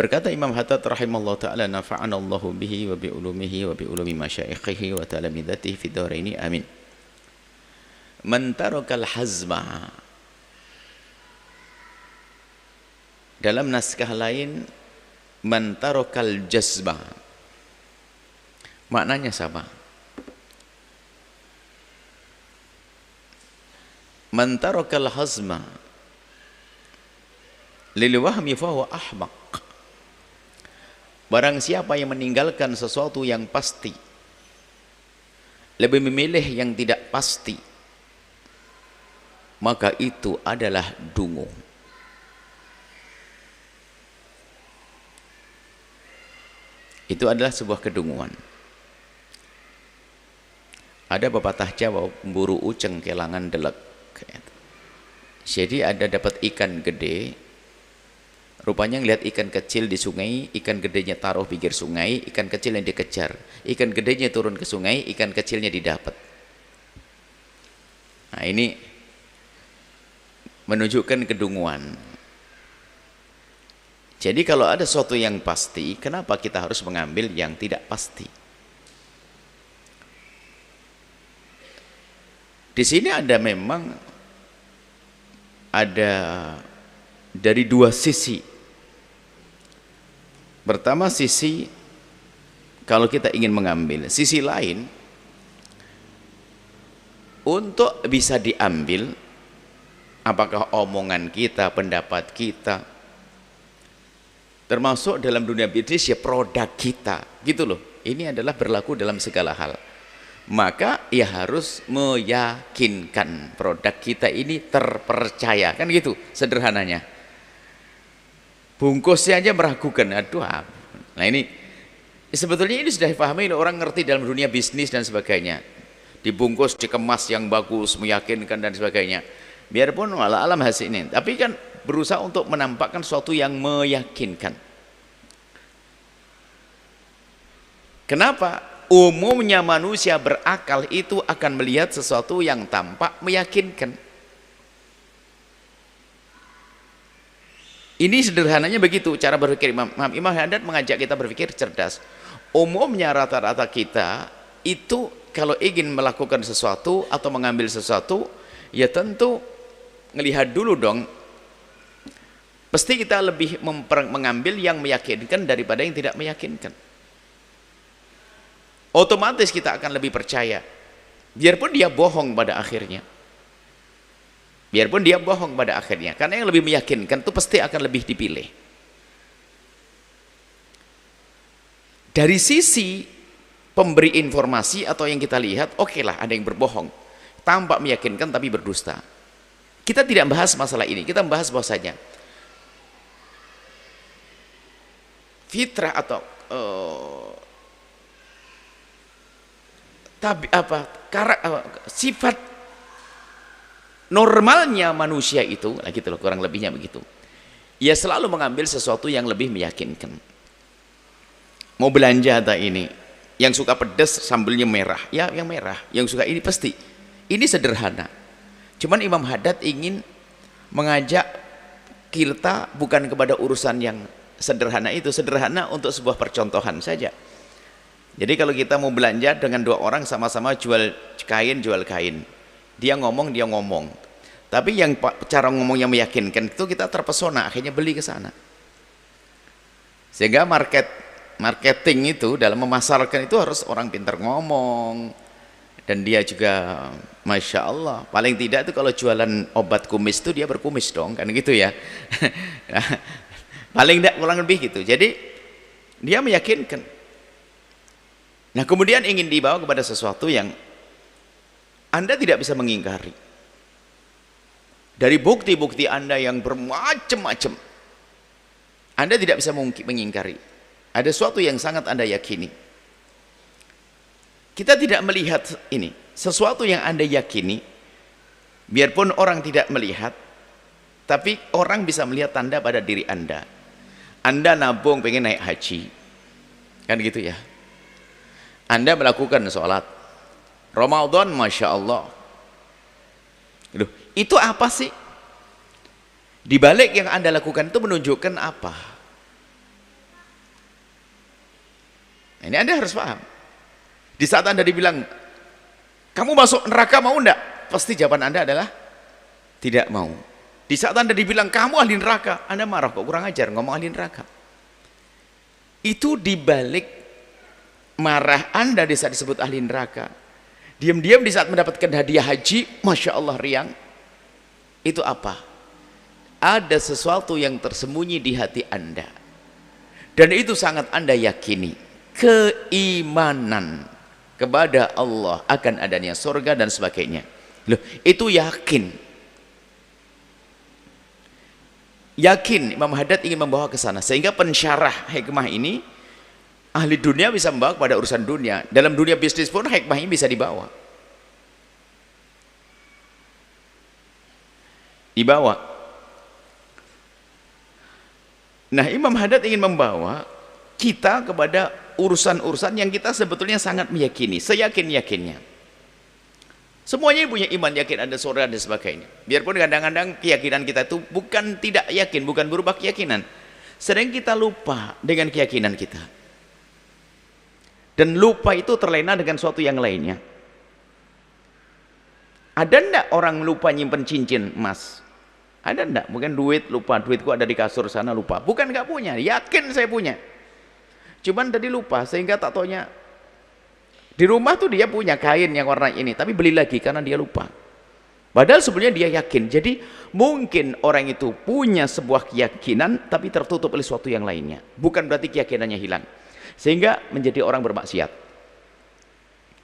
Berkata Imam Haddad rahimallahu ta'ala, nafa'ana Allahu bihi wa bi ulumihi wa bi ulumi masyaikhihi wa talamidatihi fid dharaini amin. Man tarakal hazma, dalam naskah lain man tarakal jazba, maknanya sama. Man tarakal hazma lil wahmi fahuwa ahmaq. Barang siapa yang meninggalkan sesuatu yang pasti, lebih memilih yang tidak pasti, maka itu adalah dungu. Itu adalah sebuah kedunguan. Ada pepatah Jawa, mburu uceng kelangan delek. Jadi ada dapat ikan gede, rupanya ngelihat ikan kecil di sungai, ikan gedenya taruh pinggir sungai, ikan kecil yang dikejar, ikan gedenya turun ke sungai, ikan kecilnya didapat. Nah, ini menunjukkan kedunguan. Jadi kalau ada sesuatu yang pasti, kenapa kita harus mengambil yang tidak pasti? Di sini ada memang ada dari dua sisi. Pertama, sisi kalau kita ingin mengambil, sisi lain untuk bisa diambil, apakah omongan kita, pendapat kita, termasuk dalam dunia bisnis ya produk kita, gitu loh. Ini adalah berlaku dalam segala hal. Maka ya harus meyakinkan produk kita ini terpercaya, kan gitu sederhananya. Bungkusnya aja meragukan, aduh. Nah ini sebetulnya ini sudah dipahami orang ngerti dalam dunia bisnis dan sebagainya. Dibungkus, dikemas yang bagus, meyakinkan dan sebagainya. Biarpun alam hasil ini, tapi kan berusaha untuk menampakkan sesuatu yang meyakinkan. Kenapa? Umumnya manusia berakal itu akan melihat sesuatu yang tampak meyakinkan. Ini sederhananya begitu cara berpikir Imam Haddad mengajak kita berpikir cerdas. Umumnya rata-rata kita itu kalau ingin melakukan sesuatu atau mengambil sesuatu, ya tentu ngelihat dulu dong. Pasti kita lebih mengambil yang meyakinkan daripada yang tidak meyakinkan. Otomatis kita akan lebih percaya. Biarpun dia bohong pada akhirnya. Biarpun dia bohong pada akhirnya, karena yang lebih meyakinkan itu pasti akan lebih dipilih. Dari sisi pemberi informasi atau yang kita lihat, oke lah ada yang berbohong, tampak meyakinkan tapi berdusta. Kita tidak membahas masalah ini, kita membahas bahwasanya fitrah atau sifat normalnya manusia itu, nah gitu loh, kurang lebihnya begitu. Ia selalu mengambil sesuatu yang lebih meyakinkan. Mau belanja ada ini, yang suka pedas sambelnya merah, ya yang merah. Yang suka ini pasti. Ini sederhana. Cuman Imam Haddad ingin mengajak kita bukan kepada urusan yang sederhana itu, sederhana untuk sebuah percontohan saja. Jadi kalau kita mau belanja dengan dua orang sama-sama jual kain, dia ngomong, tapi yang cara ngomong yang meyakinkan itu kita terpesona, akhirnya beli ke sana. Sehingga marketing itu dalam memasarkan itu harus orang pintar ngomong, dan dia juga Masya Allah, paling tidak itu kalau jualan obat kumis itu dia berkumis dong, kan gitu ya. Paling tidak kurang lebih gitu. Jadi dia meyakinkan. Nah kemudian ingin dibawa kepada sesuatu yang Anda tidak bisa mengingkari. Dari bukti-bukti Anda yang bermacam-macam, Anda tidak bisa mengingkari. Ada sesuatu yang sangat Anda yakini. Kita tidak melihat ini. Sesuatu yang Anda yakini, biarpun orang tidak melihat, tapi orang bisa melihat tanda pada diri Anda. Anda nabung pengen naik haji, kan gitu ya. Anda melakukan sholat Ramadan, Masya Allah. Loh, itu apa sih? Di balik yang Anda lakukan itu menunjukkan apa? Ini Anda harus paham. Di saat Anda dibilang, kamu masuk neraka mau enggak? Pasti jawaban Anda adalah tidak mau. Di saat Anda dibilang, kamu ahli neraka, Anda marah, kok kurang ajar ngomong ahli neraka. Itu dibalik marah Anda di saat disebut ahli neraka. Diam-diam di saat mendapatkan hadiah haji, Masya Allah riang. Itu apa? Ada sesuatu yang tersembunyi di hati Anda. Dan itu sangat Anda yakini. Keimanan kepada Allah akan adanya surga dan sebagainya. Loh, itu yakin. Yakin Imam Haddad ingin membawa ke sana. Sehingga pensyarah hikmah ini ahli dunia bisa membawa kepada urusan dunia. Dalam dunia bisnis pun hikmah ini bisa dibawa. Nah, Imam Haddad ingin membawa kita kepada urusan-urusan yang kita sebetulnya sangat meyakini, seyakin-yakinnya. Semuanya punya iman, yakin ada surga dan sebagainya. Biarpun kadang-kadang keyakinan kita itu bukan tidak yakin, bukan berubah keyakinan. Sering kita lupa dengan keyakinan kita. Dan lupa itu terlena dengan suatu yang lainnya. Ada enggak orang lupa nyimpen cincin emas? Ada enggak? Mungkin duit lupa, duitku ada di kasur sana lupa. Bukan enggak punya, yakin saya punya. Cuman tadi lupa sehingga tak taunya di rumah tuh dia punya kain yang warna ini, tapi beli lagi karena dia lupa. Padahal sebenarnya dia yakin. Jadi mungkin orang itu punya sebuah keyakinan tapi tertutup oleh sesuatu yang lainnya. Bukan berarti keyakinannya hilang. Sehingga menjadi orang bermaksiat.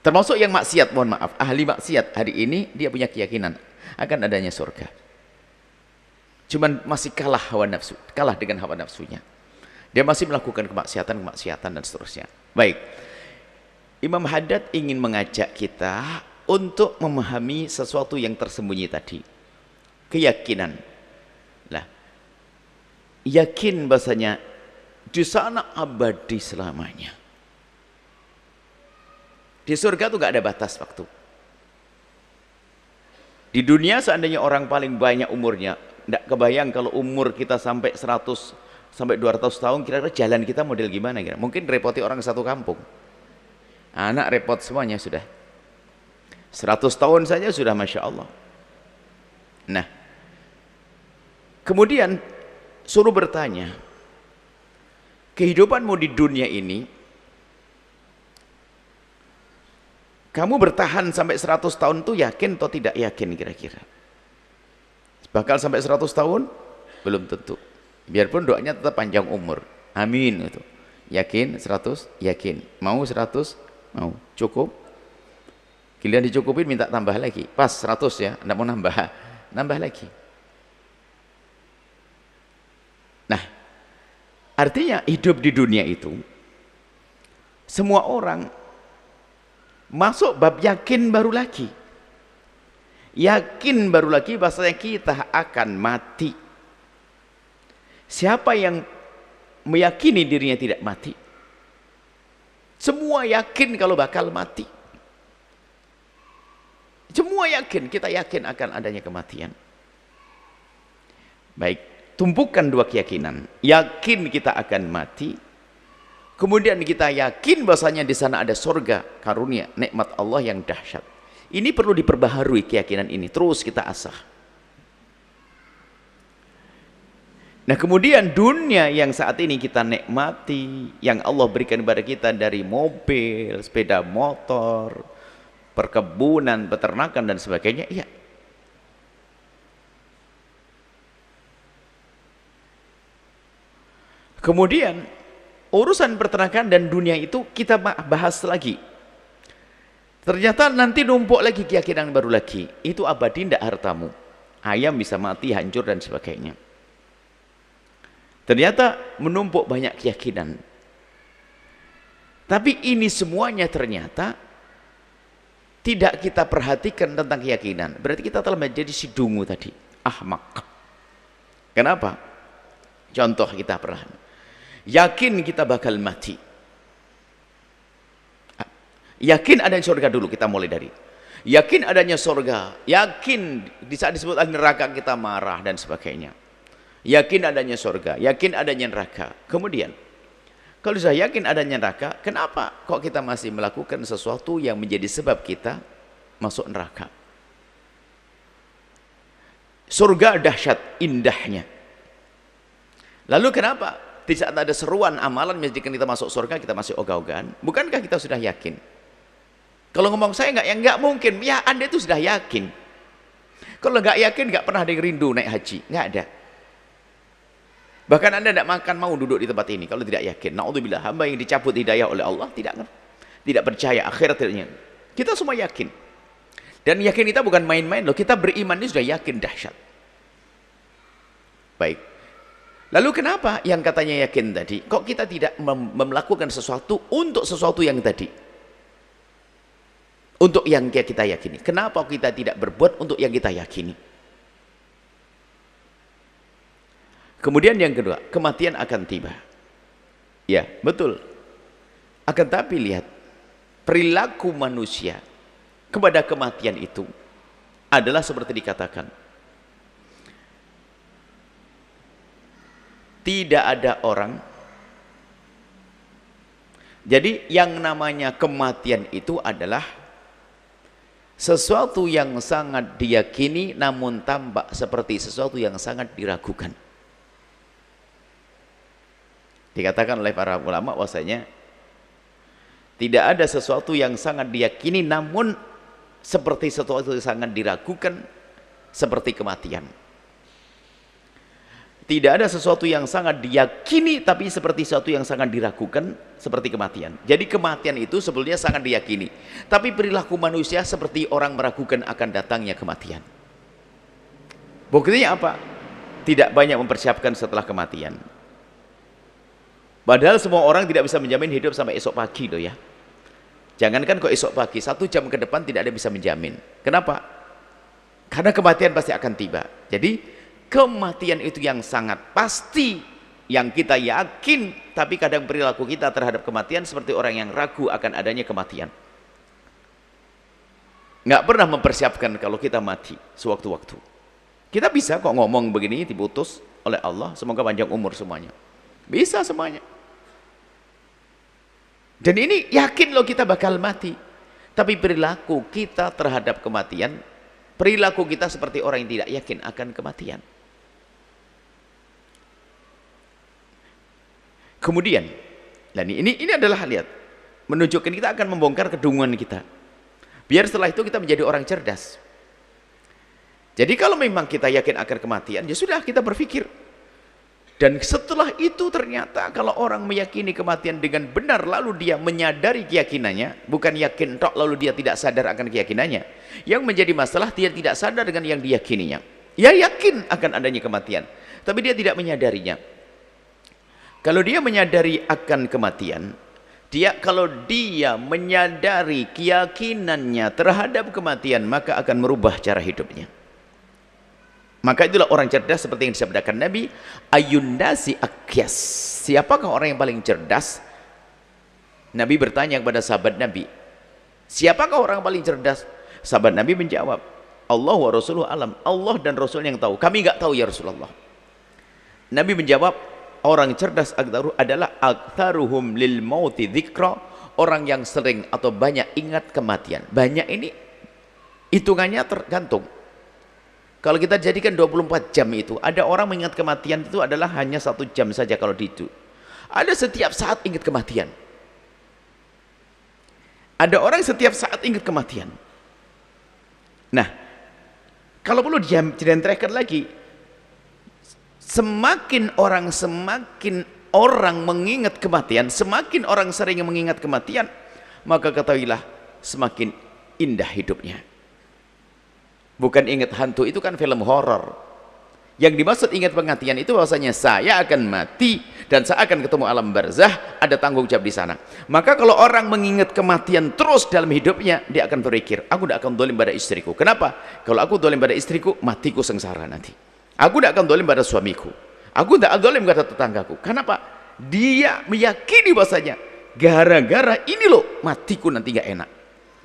Termasuk yang maksiat, mohon maaf, ahli maksiat hari ini dia punya keyakinan akan adanya surga. Cuman masih kalah hawa nafsu, kalah dengan hawa nafsunya. Dia masih melakukan kemaksiatan dan seterusnya. Baik. Imam Haddad ingin mengajak kita untuk memahami sesuatu yang tersembunyi tadi. Keyakinan. Lah, yakin bahasanya di sana abadi selamanya. Di surga itu gak ada batas waktu. Di dunia seandainya orang paling banyak umurnya, tidak kebayang kalau umur kita sampai 100 sampai 200 tahun, kira-kira jalan kita model gimana kira? Mungkin repoti orang satu kampung. Anak repot semuanya sudah. 100 tahun saja sudah Masya Allah. Nah, kemudian suruh bertanya, kehidupanmu di dunia ini, kamu bertahan sampai 100 tahun itu yakin atau tidak yakin kira-kira? Bakal sampai 100 tahun? Belum tentu. Biarpun doanya tetap panjang umur. Amin itu. Yakin 100? Yakin. Mau 100? Mau. Cukup? Kalian dicukupin minta tambah lagi. Pas 100 ya, enggak mau nambah. Nambah lagi. Nah, artinya hidup di dunia itu semua orang masuk bab yakin baru lagi. Yakin baru lagi bahasanya kita akan mati. Siapa yang meyakini dirinya tidak mati? Semua yakin kalau bakal mati. Semua yakin, kita yakin akan adanya kematian. Baik, tumpukan dua keyakinan. Yakin kita akan mati. Kemudian kita yakin bahasanya di sana ada surga, karunia, nikmat Allah yang dahsyat. Ini perlu diperbaharui keyakinan ini, terus kita asah. Nah, kemudian dunia yang saat ini kita nikmati, yang Allah berikan kepada kita dari mobil, sepeda motor, perkebunan, peternakan dan sebagainya, iya. Kemudian urusan peternakan dan dunia itu kita bahas lagi. Ternyata nanti numpuk lagi keyakinan baru lagi. Itu abadi ndak hartamu. Ayam bisa mati, hancur dan sebagainya. Ternyata menumpuk banyak keyakinan. Tapi ini semuanya ternyata tidak kita perhatikan tentang keyakinan. Berarti kita telah menjadi si dungu tadi, ahmak. Kenapa? Contoh kita perlahan. Yakin kita bakal mati. Yakin adanya surga dulu, kita mulai dari. Yakin adanya surga, yakin di saat disebut neraka kita marah dan sebagainya. Yakin adanya surga, yakin adanya neraka. Kemudian Kalau sudah yakin adanya neraka, kenapa kok kita masih melakukan sesuatu yang menjadi sebab kita masuk neraka? Surga dahsyat indahnya. Lalu kenapa di saat ada seruan amalan menjadikan kita masuk surga kita masih ogah-ogahan? Bukankah kita sudah yakin? Kalau ngomong saya nggak mungkin. Ya Anda itu sudah yakin. Kalau nggak yakin nggak pernah ada yang rindu naik haji, nggak ada. Bahkan Anda tidak makan mau duduk di tempat ini kalau tidak yakin. Naudzubillah, hamba yang dicabut hidayah oleh Allah tidak percaya akhiratnya. Kita semua yakin. Dan yakin kita bukan main-main loh. Kita beriman ini sudah yakin dahsyat. Baik. Lalu kenapa yang katanya yakin tadi, kok kita tidak melakukan sesuatu untuk sesuatu yang tadi? Untuk yang kita yakini. Kenapa kita tidak berbuat untuk yang kita yakini? Kemudian yang kedua, kematian akan tiba. Ya, betul. Akan tapi lihat, perilaku manusia kepada kematian itu adalah seperti dikatakan. Tidak ada orang. Jadi yang namanya kematian itu adalah sesuatu yang sangat diyakini namun tampak seperti sesuatu yang sangat diragukan. Dikatakan oleh para ulama bahwasanya tidak ada sesuatu yang sangat diyakini namun seperti sesuatu yang sangat diragukan seperti kematian. Tidak ada sesuatu yang sangat diyakini tapi seperti sesuatu yang sangat diragukan seperti kematian. Jadi kematian itu sebetulnya sangat diyakini. Tapi perilaku manusia seperti orang meragukan akan datangnya kematian. Buktinya apa? Tidak banyak mempersiapkan setelah kematian. Padahal semua orang tidak bisa menjamin hidup sampai esok pagi loh ya. Jangankan kok esok pagi, 1 jam ke depan tidak ada bisa menjamin. Kenapa? Karena kematian pasti akan tiba. Jadi kematian itu yang sangat pasti, yang kita yakin, tapi kadang perilaku kita terhadap kematian seperti orang yang ragu akan adanya kematian. Nggak pernah mempersiapkan kalau kita mati sewaktu-waktu. Kita bisa kok ngomong begini diputus oleh Allah, semoga panjang umur semuanya. Bisa semuanya. Dan ini yakin loh kita bakal mati. Tapi perilaku kita terhadap kematian, perilaku kita seperti orang yang tidak yakin akan kematian. Kemudian, dan ini adalah lihat, menunjukkan kita akan membongkar kedunguan kita. Biar setelah itu kita menjadi orang cerdas. Jadi kalau memang kita yakin akan kematian, ya sudah kita berpikir. Dan setelah itu ternyata kalau orang meyakini kematian dengan benar lalu dia menyadari keyakinannya, bukan yakin tok lalu dia tidak sadar akan keyakinannya. Yang menjadi masalah dia tidak sadar dengan yang diyakininya. Ya yakin akan adanya kematian, tapi dia tidak menyadarinya. Kalau dia menyadari akan kematian, kalau dia menyadari keyakinannya terhadap kematian, maka akan merubah cara hidupnya. Maka itulah orang cerdas seperti yang disabdakan Nabi, ayundasi akyas. Siapakah orang yang paling cerdas? Nabi bertanya kepada sahabat Nabi, siapakah orang yang paling cerdas? Sahabat Nabi menjawab, Allah wa Rasuluhu alam. Allah dan Rasul yang tahu. Kami enggak tahu ya Rasulullah. Nabi menjawab, orang cerdas adalah aktsaruhum lil mauti dzikra, orang yang sering atau banyak ingat kematian. Banyak ini hitungannya tergantung. Kalau kita jadikan 24 jam itu, ada orang mengingat kematian itu adalah hanya 1 jam saja kalau itu. Ada setiap saat ingat kematian. Ada orang setiap saat ingat kematian. Nah, kalau perlu direntrehkan lagi, semakin orang mengingat kematian, semakin orang sering mengingat kematian, maka ketahuilah semakin indah hidupnya. Bukan ingat hantu, itu kan film horor. Yang dimaksud ingat kematian itu bahwasanya saya akan mati dan saya akan ketemu alam barzah, ada tanggung jawab di sana. Maka kalau orang mengingat kematian terus dalam hidupnya, dia akan berpikir, aku tidak akan zalim pada istriku. Kenapa? Kalau aku zalim pada istriku, matiku sengsara nanti. Aku tidak akan zalim pada suamiku. Aku tidak akan zalim pada tetanggaku. Kenapa? Dia meyakini bahwasanya gara-gara ini loh matiku nanti gak enak.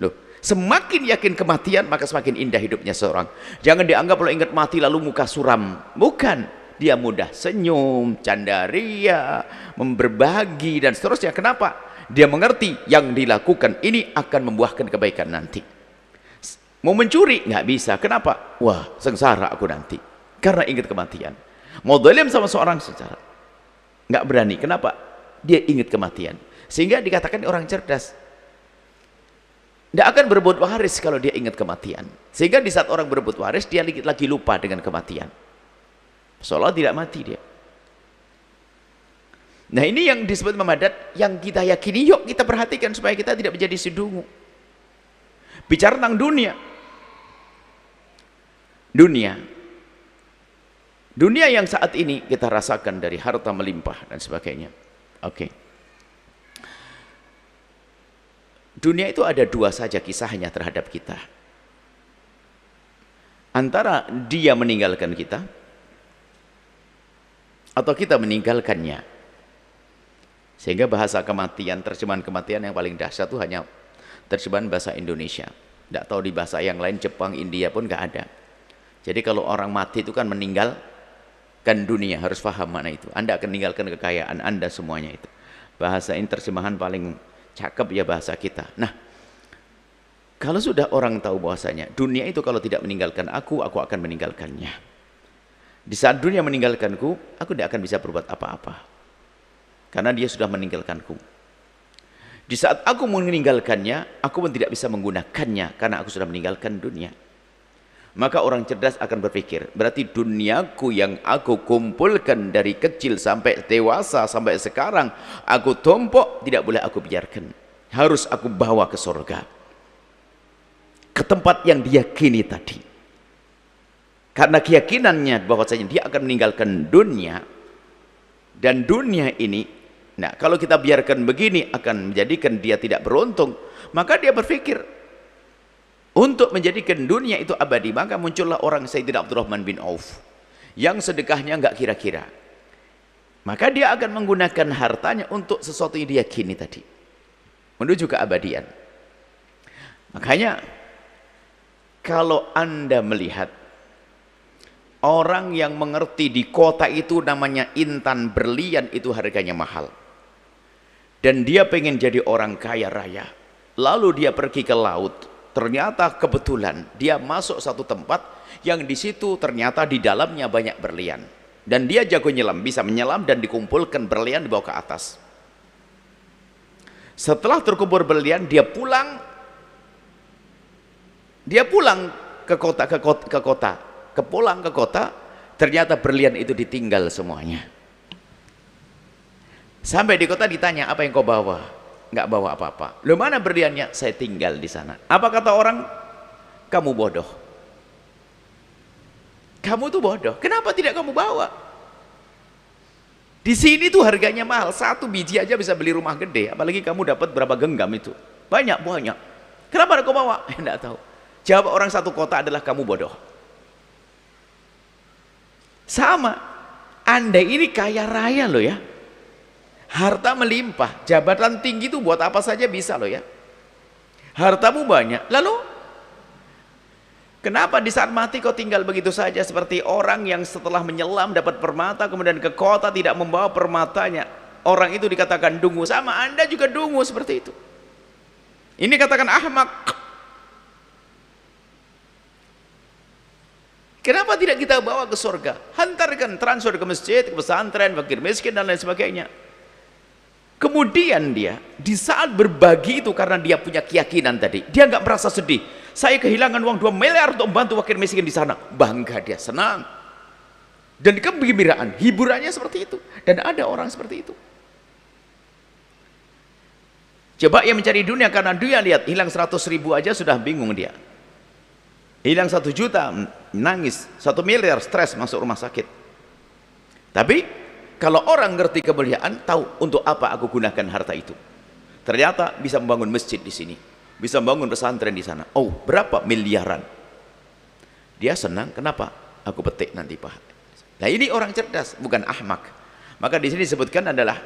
Loh, semakin yakin kematian maka semakin indah hidupnya seorang. Jangan dianggap kalau ingat mati lalu muka suram. Bukan. dia mudah senyum, candaria, berbagi dan seterusnya. Kenapa? Dia mengerti yang dilakukan ini akan membuahkan kebaikan nanti. Mau mencuri nggak bisa. Kenapa? Wah, sengsara aku nanti karena ingat kematian. Mau zalim sama seorang secara nggak berani. Kenapa? Dia ingat kematian. Sehingga dikatakan orang cerdas tidak akan berbuat waris kalau dia ingat kematian. Sehingga di saat orang berbuat waris, dia lagi lupa dengan kematian. Seolah tidak mati dia. Nah, ini yang disebut memadat, yang kita yakini. Yuk kita perhatikan supaya kita tidak menjadi sedungu. Bicara tentang dunia. Dunia yang saat ini kita rasakan dari harta melimpah dan sebagainya. Oke. Dunia itu ada dua saja kisahnya terhadap kita. Antara dia meninggalkan kita atau kita meninggalkannya. Sehingga bahasa kematian, terjemahan kematian yang paling dahsyat itu hanya terjemahan bahasa Indonesia. Tidak tahu di bahasa yang lain, Jepang, India pun nggak ada. Jadi kalau orang mati itu kan meninggalkan dunia, harus paham mana itu. Anda akan meninggalkan kekayaan Anda semuanya itu. Bahasa ini terjemahan paling cakep ya bahasa kita. Nah, kalau sudah orang tahu bahwasanya dunia itu kalau tidak meninggalkan aku akan meninggalkannya. Di saat dunia meninggalkanku, aku tidak akan bisa berbuat apa-apa. Karena dia sudah meninggalkanku. Di saat aku meninggalkannya, aku pun tidak bisa menggunakannya karena aku sudah meninggalkan dunia. Maka orang cerdas akan berpikir, berarti duniaku yang aku kumpulkan dari kecil sampai dewasa sampai sekarang, aku tumpuk, tidak boleh aku biarkan. Harus aku bawa ke surga. Ke tempat yang diyakini tadi. Karena keyakinannya bahwasanya dia akan meninggalkan dunia, dan dunia ini, nah kalau kita biarkan begini akan menjadikan dia tidak beruntung, maka dia berpikir untuk menjadikan dunia itu abadi. Maka muncullah orang Sayyidina Abdurrahman bin Auf yang sedekahnya enggak kira-kira. Maka dia akan menggunakan hartanya untuk sesuatu yang diyakini tadi, menuju keabadian. Makanya kalau Anda melihat orang yang mengerti di kota itu namanya intan berlian itu harganya mahal, dan dia pengen jadi orang kaya raya, lalu dia pergi ke laut. Ternyata kebetulan dia masuk satu tempat yang di situ ternyata di dalamnya banyak berlian, dan dia jago nyelam, bisa menyelam dan dikumpulkan berlian dibawa ke atas. Setelah terkumpul berlian, dia pulang ke kota, ternyata berlian itu ditinggal semuanya. Sampai di kota ditanya, apa yang kau bawa? Nggak bawa apa-apa. Loh, mana berliannya? Saya tinggal di sana. Apa kata orang? Kamu bodoh. Kamu tuh bodoh. Kenapa tidak kamu bawa? Di sini tuh harganya mahal. Satu biji aja bisa beli rumah gede. Apalagi kamu dapat berapa genggam itu. Banyak. Kenapa kau bawa? Nggak tahu. Jawab orang satu kota adalah kamu bodoh. Sama. Anda ini kaya raya loh ya. Harta melimpah, jabatan tinggi itu buat apa saja bisa loh ya. Hartamu banyak, lalu kenapa di saat mati kau tinggal begitu saja seperti orang yang setelah menyelam dapat permata kemudian ke kota tidak membawa permatanya? Orang itu dikatakan dungu. Sama Anda juga dungu seperti itu. Ini katakan ahmak. Kenapa tidak kita bawa ke surga? Hantarkan, transfer ke masjid, ke pesantren, fakir miskin dan lain sebagainya. Kemudian dia di saat berbagi itu, karena dia punya keyakinan tadi, dia nggak merasa sedih. Saya kehilangan uang 2 miliar untuk membantu fakir miskin di sana. Bangga dia, senang. Dan kegembiraan, hiburannya seperti itu. Dan ada orang seperti itu. Coba yang mencari dunia karena dia lihat hilang 100.000 aja sudah bingung dia. Hilang 1 juta, nangis. 1 miliar, stres, masuk rumah sakit. Tapi kalau orang ngerti kemuliaan, tahu untuk apa aku gunakan harta itu. Ternyata bisa membangun masjid di sini, bisa membangun pesantren di sana. Oh, berapa miliaran? Dia senang. Kenapa? Aku petik nanti Pak. Nah, ini orang cerdas, bukan ahmak. Maka di sini disebutkan adalah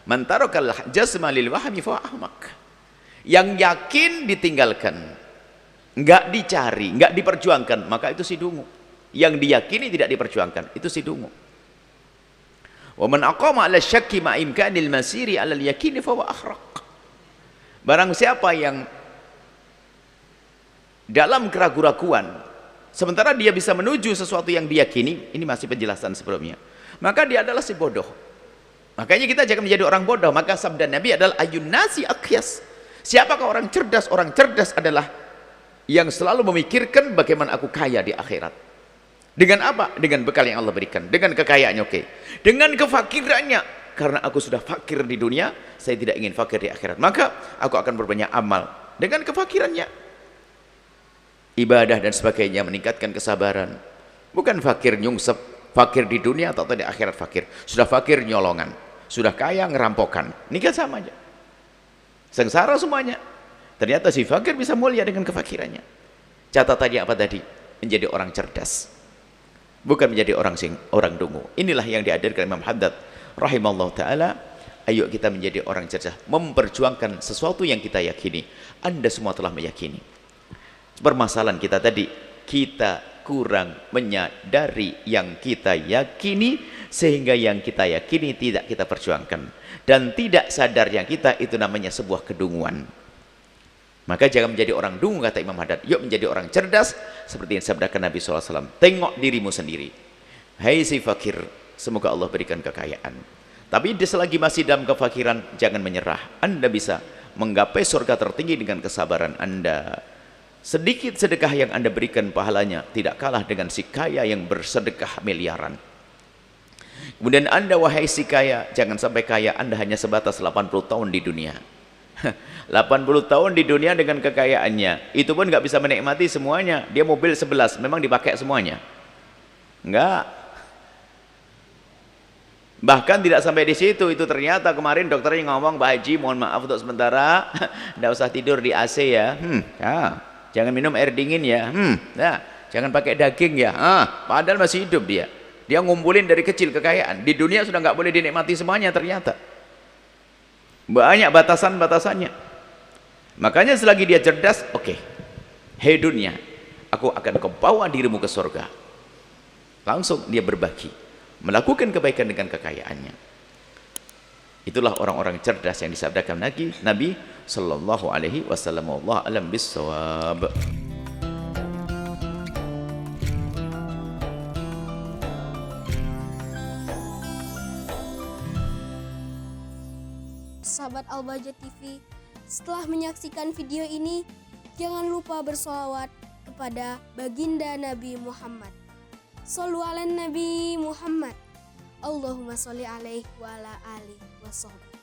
man tarakal jasma lil wahmi fa ahmak. Yang yakin ditinggalkan, nggak dicari, nggak diperjuangkan, maka itu si dungu. Yang diyakini tidak diperjuangkan, itu si dungu. Wa man aqama 'ala syakki ma imkanil masiri 'ala al-yaqini fa huwa akhraq. Barang siapa yang dalam keraguan-raguan sementara dia bisa menuju sesuatu yang diyakini, ini masih penjelasan sebelumnya, maka dia adalah si bodoh. Makanya kita jangan menjadi orang bodoh. Maka sabda Nabi adalah ayun nasi aqyas. Siapakah orang cerdas? Orang cerdas adalah yang selalu memikirkan bagaimana aku kaya di akhirat. Dengan apa? Dengan bekal yang Allah berikan. Dengan kekayaannya, oke. Dengan kefakirannya, karena aku sudah fakir di dunia, saya tidak ingin fakir di akhirat, maka aku akan berbanyak amal. Dengan kefakirannya, ibadah dan sebagainya, meningkatkan kesabaran. Bukan fakir nyungsep, fakir di dunia atau di akhirat fakir. Sudah fakir nyolongan, sudah kaya ngerampokan, nikah sama aja, sengsara semuanya. Ternyata si fakir bisa mulia dengan kefakirannya. Catatannya apa tadi? Menjadi orang cerdas, bukan menjadi orang dungu. Inilah yang diajarkan Imam Haddad rahimallahu taala. Ayo kita menjadi orang cerdas, memperjuangkan sesuatu yang kita yakini. Anda semua telah meyakini. Permasalahan kita tadi, kita kurang menyadari yang kita yakini, sehingga yang kita yakini tidak kita perjuangkan, dan tidak sadarnya kita, itu namanya sebuah kedunguan. Maka jangan menjadi orang dungu, kata Imam Haddad. Yuk menjadi orang cerdas, seperti yang sabdakan Nabi SAW. Tengok dirimu sendiri, hai si fakir, semoga Allah berikan kekayaan, tapi selagi masih dalam kefakiran, jangan menyerah. Anda bisa menggapai surga tertinggi dengan kesabaran Anda. Sedikit sedekah yang Anda berikan, pahalanya tidak kalah dengan si kaya yang bersedekah miliaran. Kemudian Anda, wahai si kaya, jangan sampai kaya Anda hanya sebatas 80 tahun di dunia. 80 tahun di dunia dengan kekayaannya, itu pun nggak bisa menikmati semuanya. Dia mobil 11, memang dipakai semuanya? Enggak. Bahkan tidak sampai di situ. Itu ternyata kemarin dokternya ngomong, Pak Haji mohon maaf untuk sementara, nggak usah tidur di AC ya. Ya. Jangan minum air dingin ya. Nah, jangan pakai daging ya. Padahal masih hidup dia. Dia ngumpulin dari kecil kekayaan. Di dunia sudah nggak boleh dinikmati semuanya ternyata. Banyak batasan-batasannya. Makanya selagi dia cerdas, oke. Hei dunia, aku akan kebawa dirimu ke surga. Langsung dia berbagi, melakukan kebaikan dengan kekayaannya. Itulah orang-orang cerdas yang disabdakan Nabi sallallahu alaihi wasallam. Wallahu a'lam bissawab. Sahabat Al-Bahjah TV, setelah menyaksikan video ini, jangan lupa bersolawat kepada baginda Nabi Muhammad. Shollu ala Nabi Muhammad. Allahumma sholli alaihi wa ala alihi wa sahbihi.